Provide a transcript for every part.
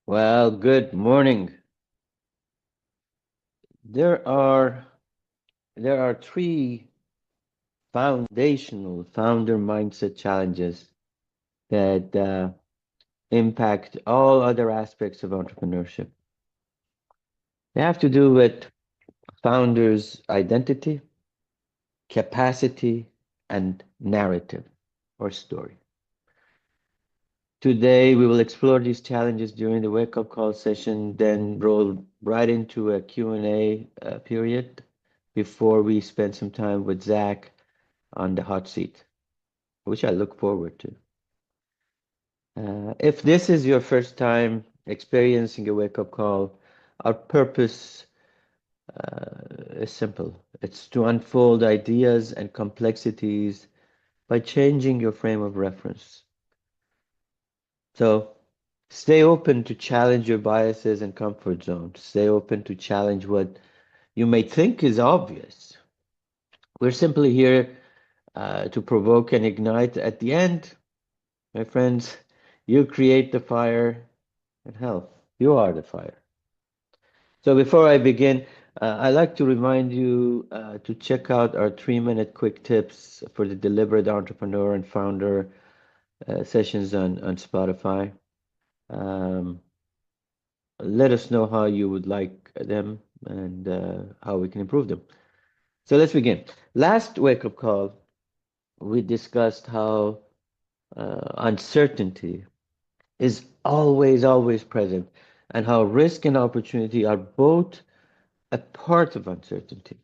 Well, good morning. There are there are three foundational founder mindset challenges that impact all other aspects of entrepreneurship. They have to do with founders' identity, capacity, and narrative or story. Today, we will explore these challenges during the wake-up call session, then roll right into a Q&A period before we spend some time with Zach on the hot seat, which I look forward to. If this is your first time experiencing a wake-up call, our purpose is simple. It's to unfold ideas and complexities by changing your frame of reference. So stay open to challenge your biases and comfort zones. Stay open to challenge what you may think is obvious. We're simply here to provoke and ignite. At the end, my friends, you create the fire, and hell, you are the fire. So before I begin, I'd like to remind you to check out our 3-minute quick tips for the deliberate entrepreneur and founder sessions on Spotify. Um, Let us know how you would like them and how we can improve them. So let's begin. Last wake-up call, we discussed how uncertainty is always present, and how risk and opportunity are both a part of uncertainty.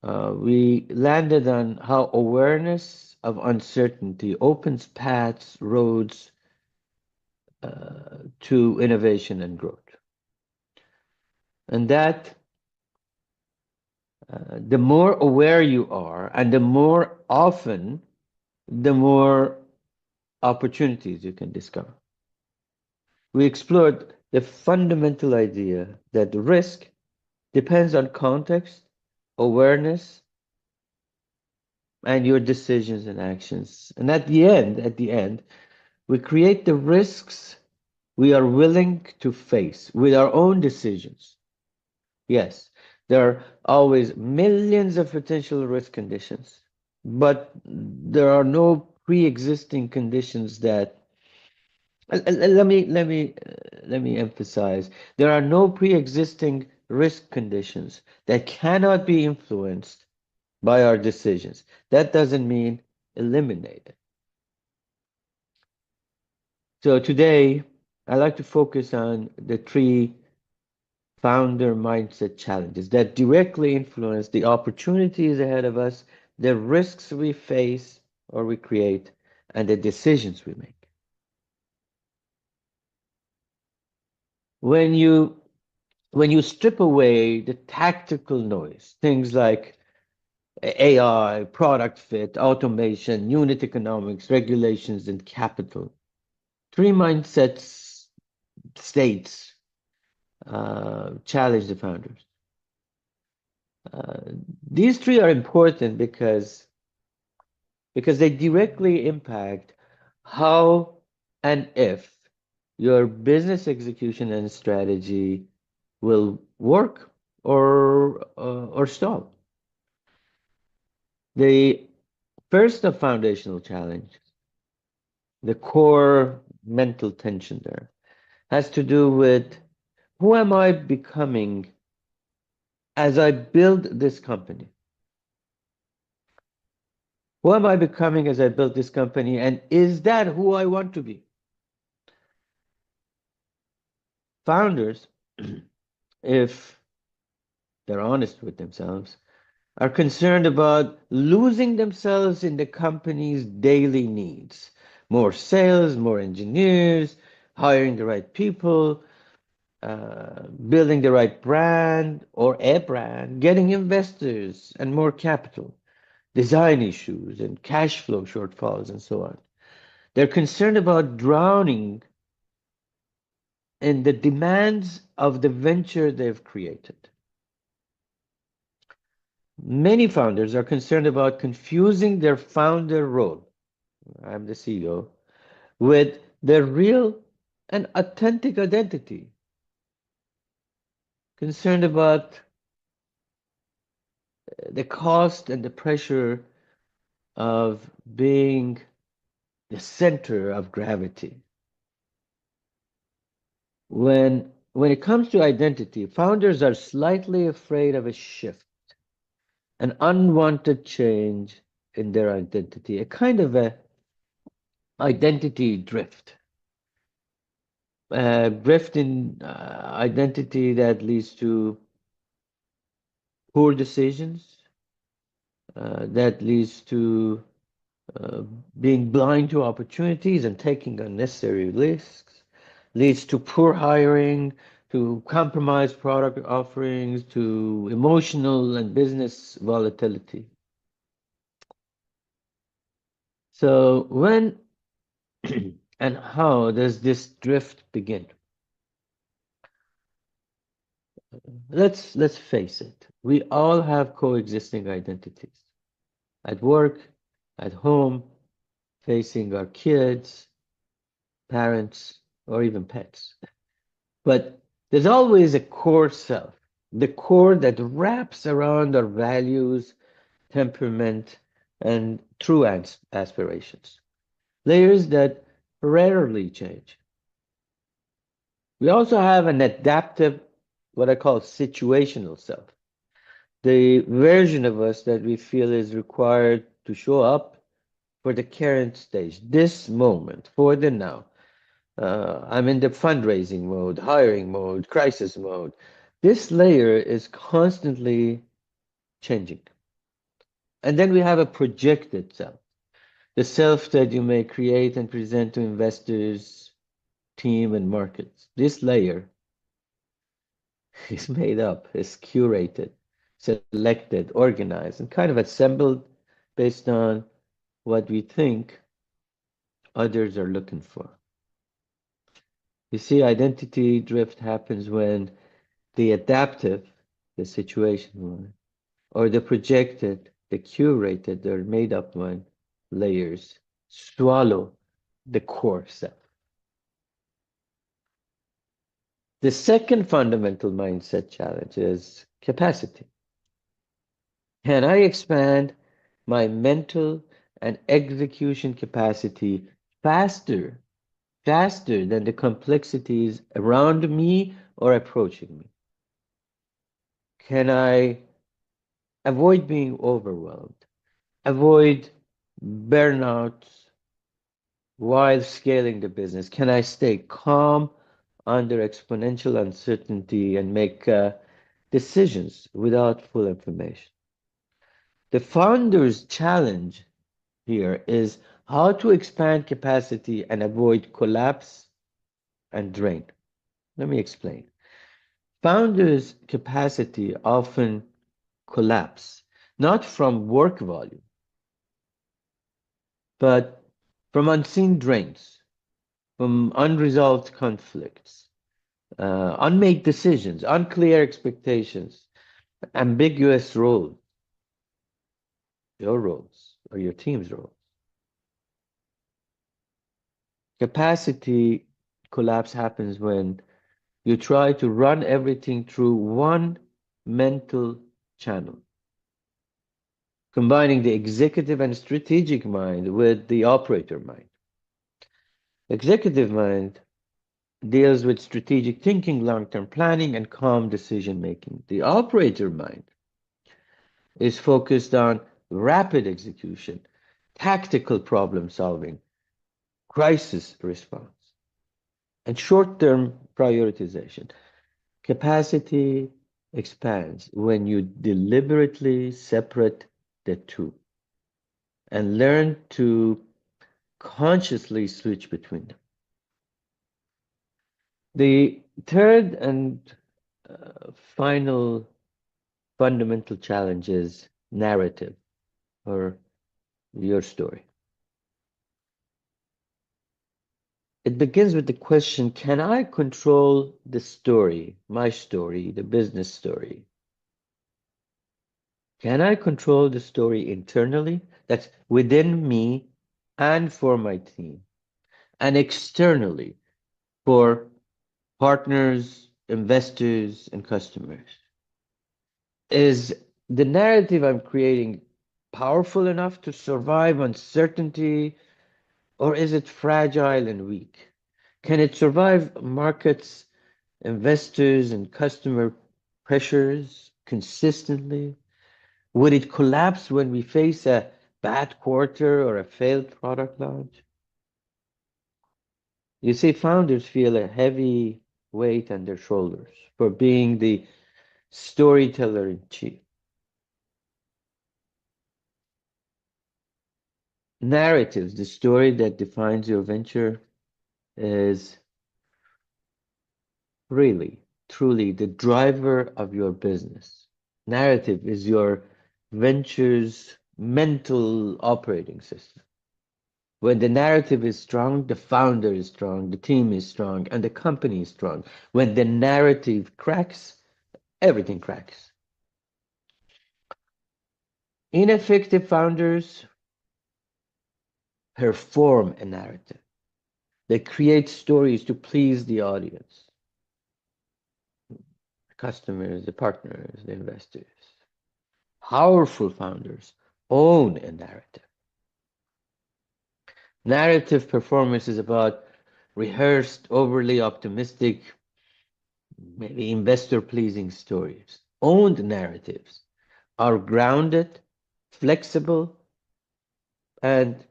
We landed on how awareness of uncertainty opens paths, roads to innovation and growth. And that the more aware you are, and the more often, the more opportunities you can discover. We explored the fundamental idea that risk depends on context, awareness, and your decisions and actions. And at the end, we create the risks we are willing to face with our own decisions. Yes, there are always millions of potential risk conditions, but there are no pre-existing conditions that let me emphasize, there are no pre-existing risk conditions that cannot be influenced by our decisions. That doesn't mean eliminate it. So today, I like to focus on the three founder mindset challenges that directly influence the opportunities ahead of us, the risks we face or we create, and the decisions we make. When you when you strip away the tactical noise, things like AI, product fit, automation, unit economics, regulations, and capital, three mindsets states challenge the founders. Uh, these three are important because they directly impact how and if your business execution and strategy will work or stall. The first of foundational challenge, the core mental tension there, has to do with who am I becoming as I build this company? Who am I becoming as I build this company? And is that who I want to be? Founders, if they're honest with themselves, are concerned about losing themselves in the company's daily needs. More sales, more engineers, hiring the right people, building the right brand or a brand, getting investors and more capital, design issues and cash flow shortfalls, and so on. They're concerned about drowning in the demands of the venture they've created. Many founders are concerned about confusing their founder role, I'm the CEO, with their real an authentic identity, concerned about the cost and the pressure of being the center of gravity. When it comes to identity, founders are slightly afraid of a shift, an unwanted change in their identity, a kind of a identity drift. Drift in identity that leads to poor decisions, that leads to uh, being blind to opportunities and taking unnecessary risks, leads to poor hiring, to compromised product offerings, to emotional and business volatility. So when and how does this drift begin? Let's face it. We all have coexisting identities at work, at home, facing our kids, parents, or even pets. But there's always a core self, the core that wraps around our values, temperament, and true aspirations. Layers that rarely change. We also have an adaptive, what I call situational self, the version of us that we feel is required to show up for the current stage, this moment, for the now. I'm in the fundraising mode, hiring mode, crisis mode. This layer is constantly changing. And then we have a projected self, the self that you may create and present to investors, team, and markets. This layer is made up, is curated, selected, organized, and kind of assembled based on what we think others are looking for. You see, identity drift happens when the adaptive, the situation one, or the projected, the curated, the made up one layers swallow the core self. The second fundamental mindset challenge is capacity. Can I expand my mental and execution capacity faster, faster than the complexities around me or approaching me? Can I avoid being overwhelmed, avoid burnouts while scaling the business? Can I stay calm under exponential uncertainty and make decisions without full information? The founder's challenge here is how to expand capacity and avoid collapse and drain. Let me explain. Founders' capacity often collapse, not from work volume, but from unseen drains, from unresolved conflicts, unmade decisions, unclear expectations, ambiguous roles, your roles or your team's roles. Capacity collapse happens when you try to run everything through one mental channel, combining the executive and strategic mind with the operator mind. Executive mind deals with strategic thinking, long-term planning, and calm decision making. The operator mind is focused on rapid execution, tactical problem solving, crisis response, and short-term prioritization. Capacity expands when you deliberately separate the two and learn to consciously switch between them. The third and final fundamental challenge is narrative or your story. It begins with the question, can I control the story, my story, the business story? Can I control the story internally? That's within me and for my team. And externally, for partners, investors, and customers. Is the narrative I'm creating powerful enough to survive uncertainty, or is it fragile and weak? Can it survive markets, investors, and customer pressures consistently? Would it collapse when we face a bad quarter or a failed product launch? You see, founders feel a heavy weight on their shoulders for being the storyteller in chief. Narratives, the story that defines your venture, is really, truly the driver of your business. Narrative is your venture's mental operating system. When the narrative is strong, the founder is strong, the team is strong, and the company is strong. When the narrative cracks, everything cracks. Ineffective founders perform a narrative. They create stories to please the audience, the customers, the partners, the investors. Powerful founders own a narrative. Narrative performance is about rehearsed, overly optimistic, maybe investor pleasing stories. Owned narratives are grounded, flexible, and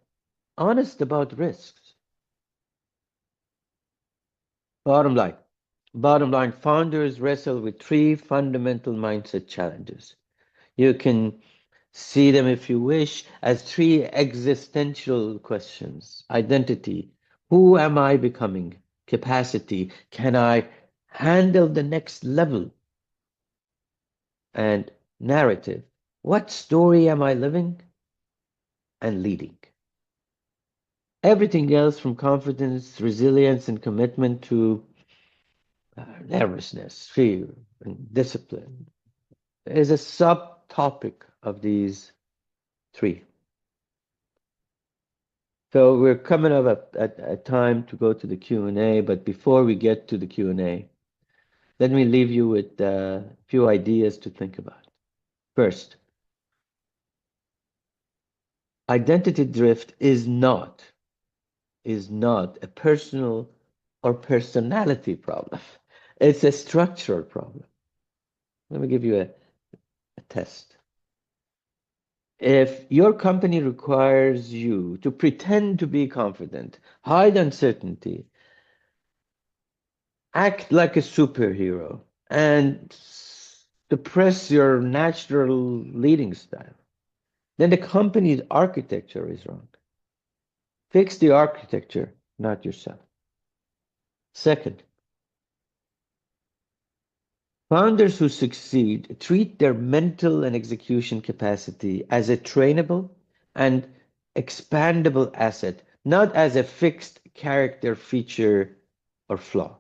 honest about risks. Bottom line. Bottom line, founders wrestle with three fundamental mindset challenges. You can see them, if you wish, as three existential questions: identity, who am I becoming? Capacity, can I handle the next level? And narrative, what story am I living and leading? Everything else, from confidence, resilience, and commitment to nervousness, fear, and discipline, is a subtopic of these three. So we're coming up at time to go to the Q&A, but before we get to the Q&A, let me leave you with a few ideas to think about. First, identity drift is not a personal or personality problem. It's a structural problem. Let me give you a test. If your company requires you to pretend to be confident, hide uncertainty, act like a superhero, and suppress your natural leading style, then the company's architecture is wrong. Fix the architecture, not yourself. Second, founders who succeed treat their mental and execution capacity as a trainable and expandable asset, not as a fixed character feature or flaw.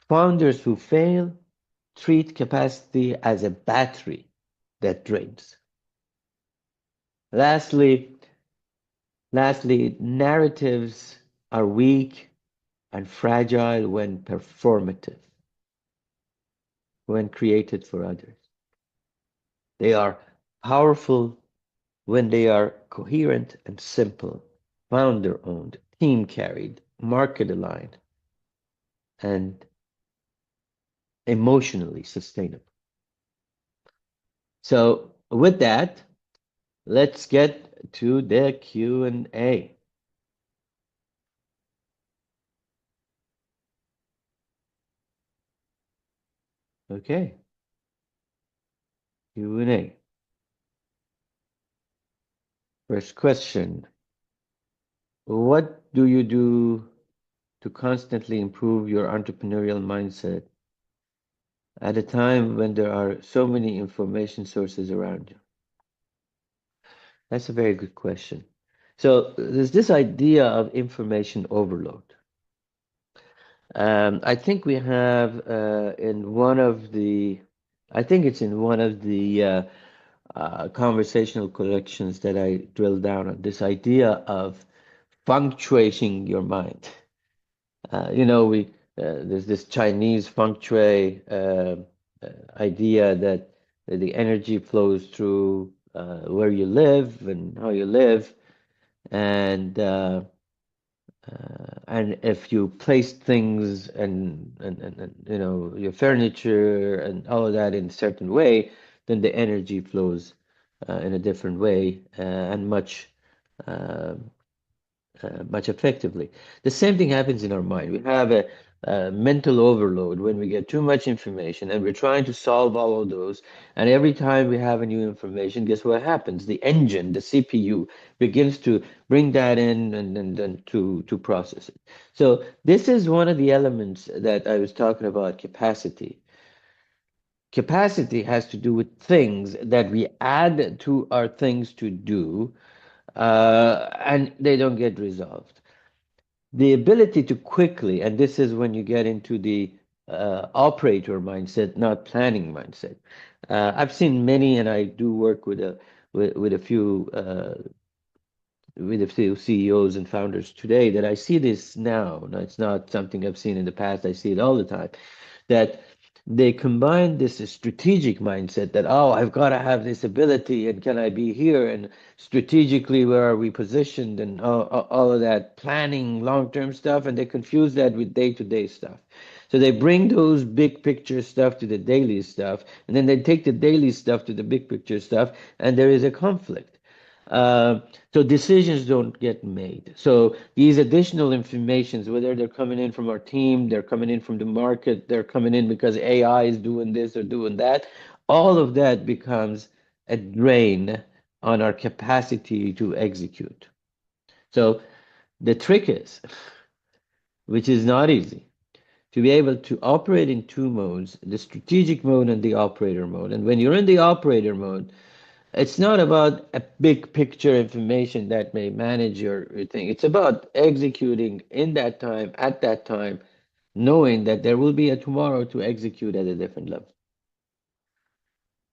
Founders who fail treat capacity as a battery that drains. Lastly, narratives are weak and fragile when performative, when created for others. They are powerful when they are coherent and simple, founder-owned, team-carried, market-aligned, and emotionally sustainable. So with that, let's get to the Q&A. Okay, Q&A. First question. What do you do to constantly improve your entrepreneurial mindset at a time when there are so many information sources around you? That's a very good question. So there's this idea of information overload. I think we have in one of the, I think it's in one of the conversational collections that I drilled down on this idea of punctuating your mind. You know, there's this Chinese feng shui idea that the energy flows through where you live and how you live, and and if you place things and you know your furniture and all of that in a certain way, then the energy flows in a different way and uh, much effectively. The same thing happens in our mind. We have a mental overload when we get too much information and we're trying to solve all of those. And every time we have a new information, guess what happens? The engine, the CPU, begins to bring that in and to process it. So this is one of the elements that I was talking about, capacity. Capacity has to do with things that we add to our things to do, and they don't get resolved. The ability to quickly, and this is when you get into the operator mindset, not planning mindset. I've seen many, and I do work with with a few with a few CEOs and founders today that I see this now. Now, it's not something I've seen in the past. I see it all the time. That they combine this strategic mindset that, oh, I've got to have this ability and can I be here? And strategically, where are we positioned? And all of that planning, long-term stuff. And they confuse that with day-to-day stuff. So they bring those big picture stuff to the daily stuff. And then they take the daily stuff to the big picture stuff. And there is a conflict. Uh, so decisions don't get made. So these additional informations, whether they're coming in from our team, they're coming in from the market, they're coming in because AI is doing this or doing that, all of that becomes a drain on our capacity to execute. So the trick is, which is not easy, to be able to operate in two modes, the strategic mode and the operator mode. And when you're in the operator mode, it's not about a big picture information that may manage your thing. It's about executing in that time, at that time, knowing that there will be a tomorrow to execute at a different level.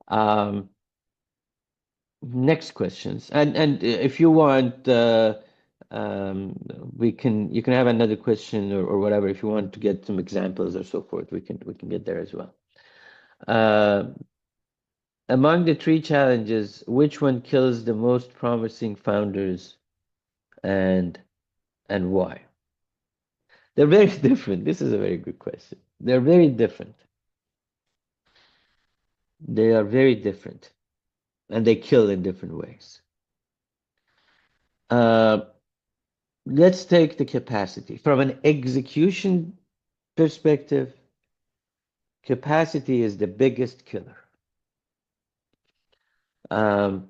Um, Next questions. And if you want, um, we can you can have another question or whatever. If you want to get some examples or so forth, we can get there as well. Uh, Among the three challenges, which one kills the most promising founders and why? They're very different. This is a very good question. They're very different. They are very different, and they kill in different ways. Uh, let's take the capacity. From an execution perspective, capacity is the biggest killer. Um,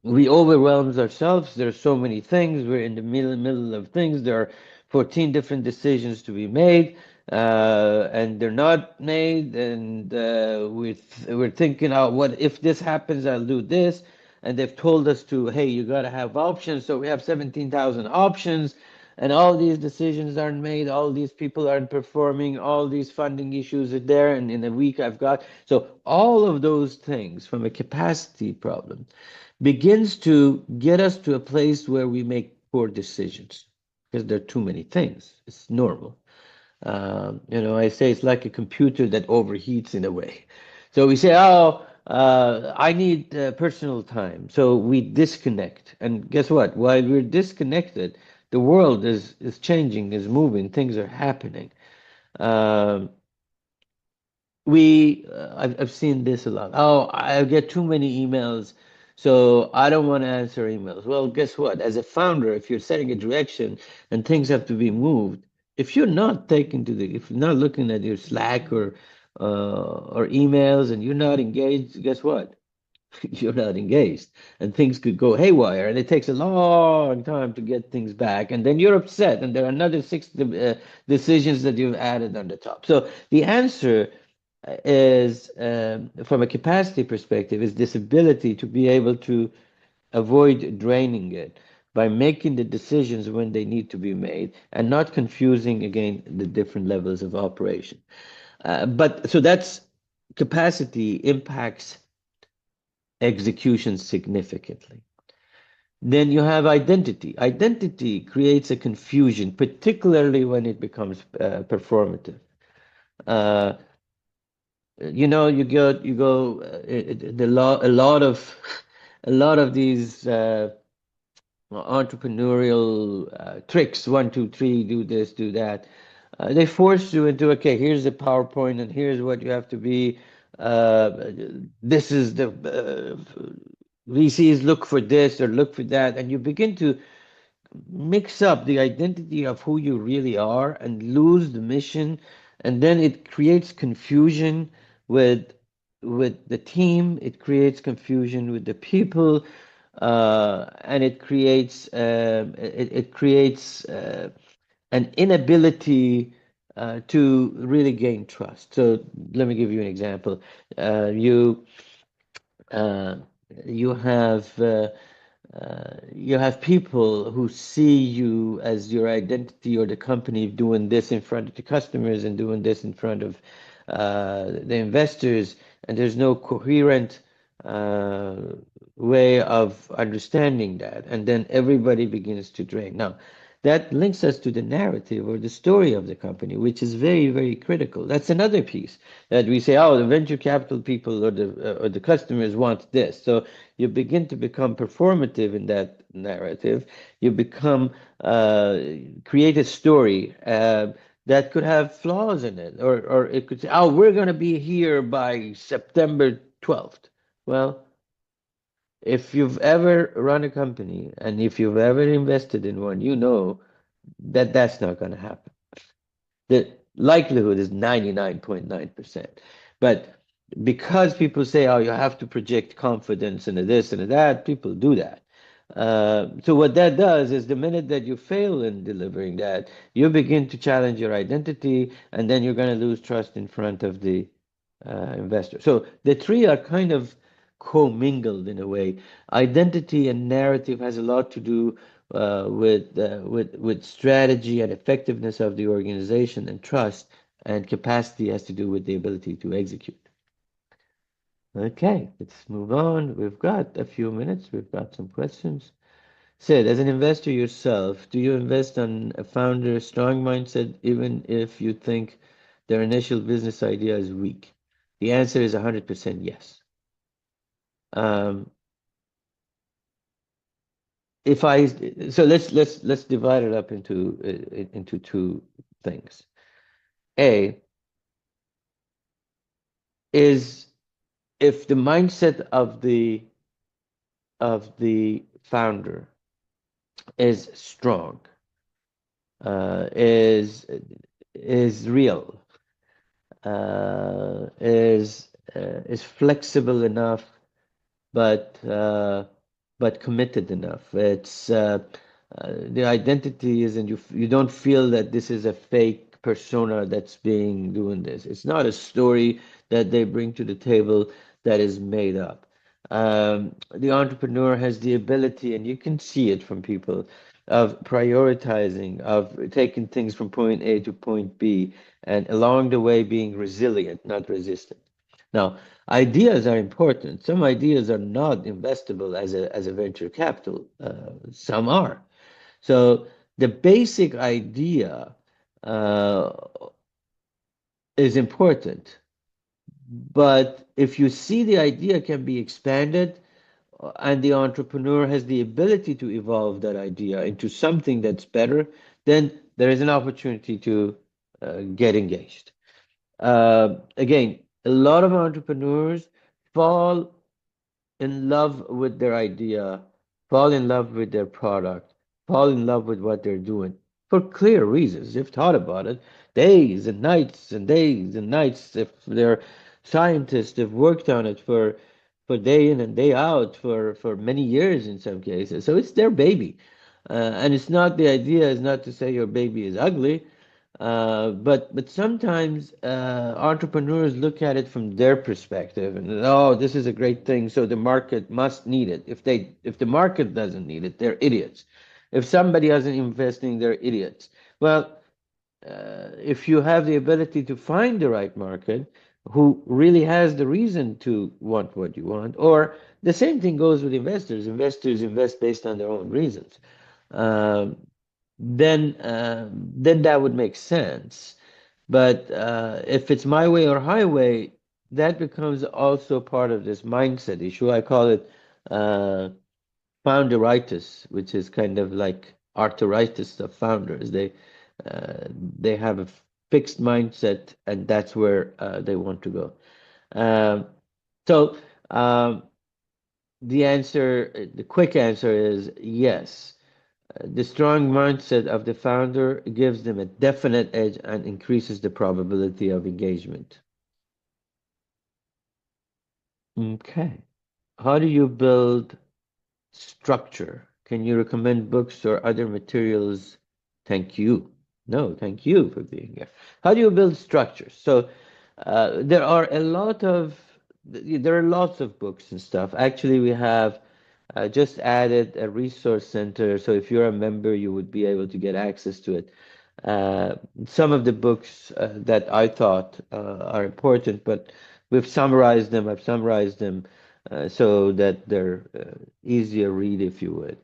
we overwhelm ourselves. There are so many things. We're in the middle of things. There are 14 different decisions to be made, and they're not made. And we're thinking, oh, what if this happens? I'll do this. And they've told us to, hey, you got to have options. So we have 17,000 options, and all these decisions aren't made. All these people aren't performing. All these funding issues are there. And in a week, I've got so all of those things from a capacity problem begins to get us to a place where we make poor decisions because there are too many things. It's normal. I say it's like a computer that overheats in a way. So we say, oh, I need personal time. So we disconnect. And guess what? While we're disconnected, the world is changing, is moving, things are happening. Um, I've seen this a lot. Oh, I get too many emails, so I don't want to answer emails. Well, guess what? As a founder, if you're setting a direction and things have to be moved, if you're not if you're not looking at your Slack or emails and you're not engaged, guess what? You're not engaged, and things could go haywire, and it takes a long time to get things back, and then you're upset, and there are another six decisions that you've added on the top. So the answer is from a capacity perspective is this ability to be able to avoid draining it by making the decisions when they need to be made and not confusing again the different levels of operation. But so that's capacity impacts execution significantly. Then you have identity. Identity creates a confusion, particularly when it becomes performative. Uh, a lot of a lot of these entrepreneurial tricks, one, two, three, do this, do that. They force you into, okay, here's the PowerPoint and here's what you have to be. Uh, this is the VCs look for this or look for that, and you begin to mix up the identity of who you really are and lose the mission, and then it creates confusion with the team. It creates confusion with the people, and it creates an inability to really gain trust. So let me give you an example. Uh, you have you have people who see you as your identity or the company doing this in front of the customers and doing this in front of the investors, and there's no coherent uh, way of understanding that, and then everybody begins to drain. Now, that links us to the narrative or the story of the company, which is very, very critical. That's another piece that we say, oh, the venture capital people or the customers want this. So you begin to become performative in that narrative. You become create a story that could have flaws in it, or it could say, oh, we're going to be here by September 12th. Well, if you've ever run a company and if you've ever invested in one, you know that that's not going to happen. The likelihood is 99.9%. But because people say, oh, you have to project confidence and a this and a that, people do that. So what that does is the minute that you fail in delivering that, you begin to challenge your identity, and then you're going to lose trust in front of the investor. So the three are kind of commingled in a way. Identity and narrative has a lot to do with strategy and effectiveness of the organization, and trust and capacity has to do with the ability to execute. Okay, let's move on. We've got a few minutes. We've got some questions. Sid, as an investor yourself, do you invest on a founder's strong mindset even if you think their initial business idea is weak? The answer is 100% yes. Um, if I so let's divide it up into two things. A is if the mindset of the founder is strong, uh, is is real, is flexible enough, but committed enough. It's the identity is, and you don't feel that this is a fake persona that's being doing this. It's not a story that they bring to the table that is made up. The entrepreneur has the ability, and you can see it from people, of prioritizing, of taking things from point A to point B, and along the way being resilient, not resistant. Now, ideas are important. Some ideas are not investable as a venture capital. Some are. So the basic idea uh, is important. But if you see the idea can be expanded, and the entrepreneur has the ability to evolve that idea into something that's better, then there is an opportunity to get engaged. Again, a lot of entrepreneurs fall in love with their idea, fall in love with their product, fall in love with what they're doing for clear reasons. They've thought about it days and nights and days and nights. If they're scientists, they've worked on it for day in and day out for many years in some cases. So it's their baby. And it's not, the idea is not to say your baby is ugly. But sometimes entrepreneurs look at it from their perspective, and oh, this is a great thing, so the market must need it. If the market doesn't need it, they're idiots. If somebody isn't investing, they're idiots. Well, if you have the ability to find the right market who really has the reason to want what you want, or the same thing goes with investors. Investors invest based on their own reasons. Um, then that would make sense. But if it's my way or highway, that becomes also part of this mindset issue. I call it uh, founderitis, which is kind of like arthritis of founders. They have a fixed mindset, and that's where they want to go. Um, so um, the quick answer is yes. The strong mindset of the founder gives them a definite edge and increases the probability of engagement. Okay. How do you build structure? Can you recommend books or other materials? Thank you. No, thank you for being here. How do you build structure? So there are a lot of there are lots of books and stuff. Actually, we have just added a resource center. So if you're a member, you would be able to get access to it. Uh, some of the books that I thought are important, but we've summarized them. I've summarized them so that they're easier read, if you would.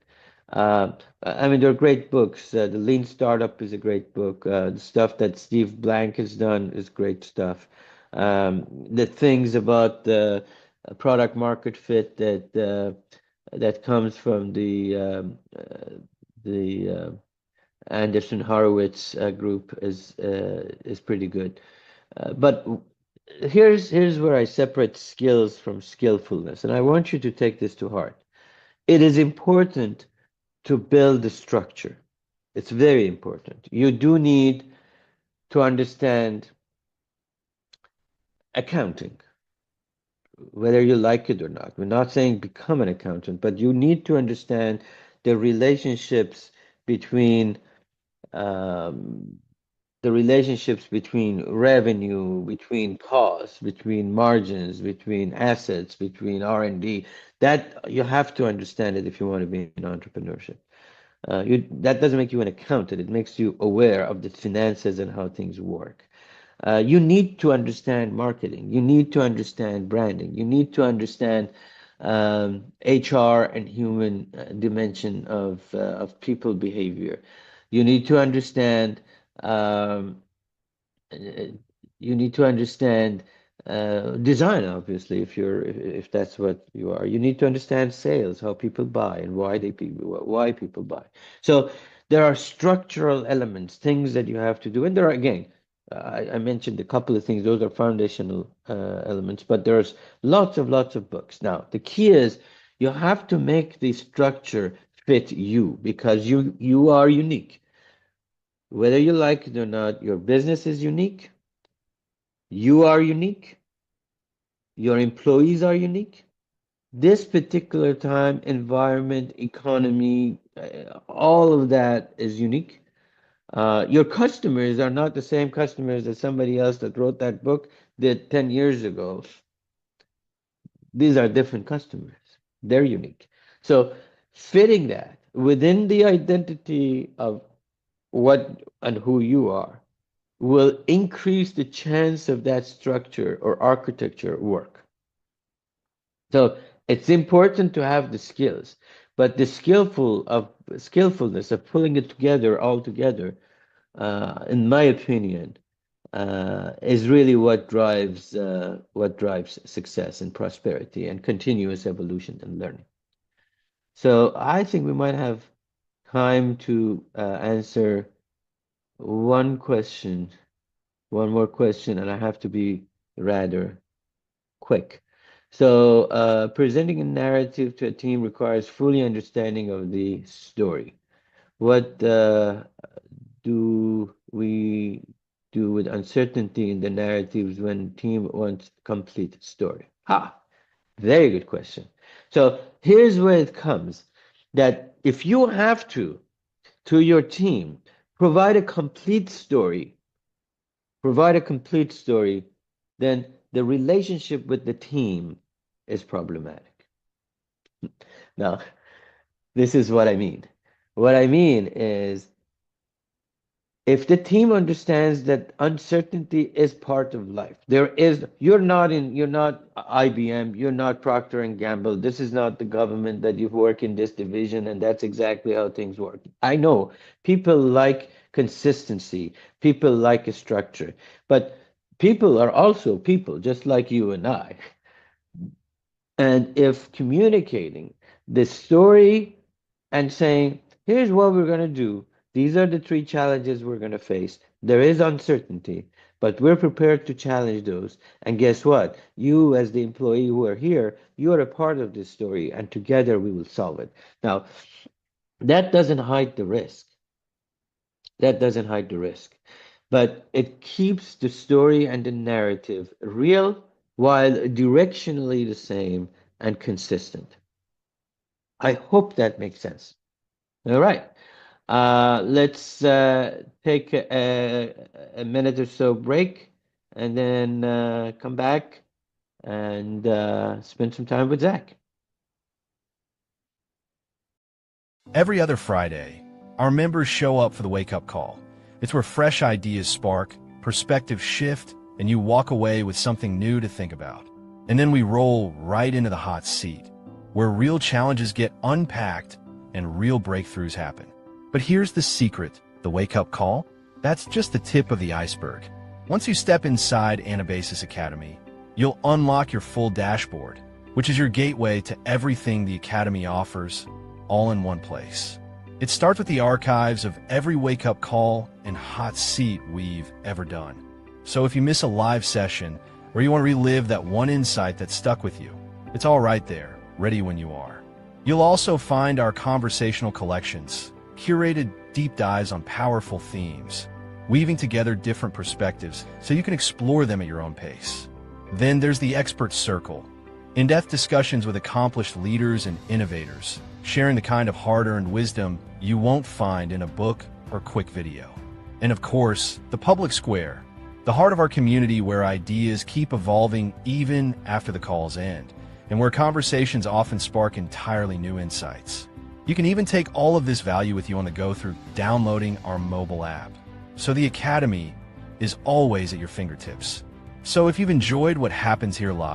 Uh, I mean, they're great books. The Lean Startup is a great book. The stuff that Steve Blank has done is great stuff. The things about the product market fit that comes from the Anderson Horowitz group is pretty good. But here's where I separate skills from skillfulness, and I want you to take this to heart. It is important to build the structure. It's very important. You do need to understand accounting, whether you like it or not. We're not saying become an accountant, but you need to understand the relationships between um, revenue, between costs, between margins, between assets, between R&D. That you have to understand it if you want to be in entrepreneurship. That doesn't make you an accountant. It makes you aware of the finances and how things work. You need to understand marketing. You need to understand branding. You need to understand HR and human dimension of people behavior. You need to understand um, uh, you need to understand design, obviously, if that's what you are. You need to understand sales, how people buy and why people buy. So there are structural elements, things that you have to do, and there are again. I mentioned a couple of things; those are foundational elements. But there's lots of books. Now, the key is you have to make the structure fit you because you are unique. Whether you like it or not, your business is unique. You are unique. Your employees are unique. This particular time, environment, economy, all of that is unique. Your customers are not the same customers as somebody else that wrote that book did 10 years ago. These are different customers. They're unique. So fitting that within the identity of what and who you are will increase the chance of that structure or architecture work. So it's important to have the skills, but the skillfulness of pulling it together all together, in my opinion, is really what drives success and prosperity and continuous evolution and learning. So I think we might have time to answer one question, one more question, and I have to be rather quick. So, presenting a narrative to a team requires fully understanding of the story. What do we do with uncertainty in the narratives when team wants complete story? Ha, very good question. So here's where it comes that if you have to your team, provide a complete story, provide a complete story, then the relationship with the team is problematic. Now, this is what I mean. What I mean is If the team understands that uncertainty is part of life, you're not IBM, you're not Procter and Gamble. This is not the government that you work in this division, and that's exactly how things work. I know people like consistency, people like a structure, but people are also people, just like you and I. And if communicating the story and saying, here's what we're going to do, these are the three challenges we're going to face. There is uncertainty, but we're prepared to challenge those. And guess what? You, as the employee who are here, you're a part of this story, and together we will solve it. Now, that doesn't hide the risk. That doesn't hide the risk, but it keeps the story and the narrative real while directionally the same and consistent. I hope that makes sense. All right. Let's take a minute or so break and then come back and spend some time with Zach. Every other Friday, our members show up for the wake-up call. It's where fresh ideas spark, perspectives shift, and you walk away with something new to think about. And then we roll right into the hot seat, where real challenges get unpacked and real breakthroughs happen. But here's the secret: the wake-up call, that's just the tip of the iceberg. Once you step inside Anabasis Academy, you'll unlock your full dashboard, which is your gateway to everything the Academy offers, all in one place. It starts with the archives of every wake-up call and hot seat we've ever done. So if you miss a live session, or you want to relive that one insight that stuck with you, it's all right there, ready when you are. You'll also find our conversational collections, curated deep dives on powerful themes, weaving together different perspectives so you can explore them at your own pace. Then there's the Expert Circle, in-depth discussions with accomplished leaders and innovators, sharing the kind of hard-earned wisdom you won't find in a book or quick video. And of course, the Public Square, the heart of our community where ideas keep evolving even after the calls end, and where conversations often spark entirely new insights. You can even take all of this value with you on the go through downloading our mobile app. So the Academy is always at your fingertips. So if you've enjoyed what happens here live,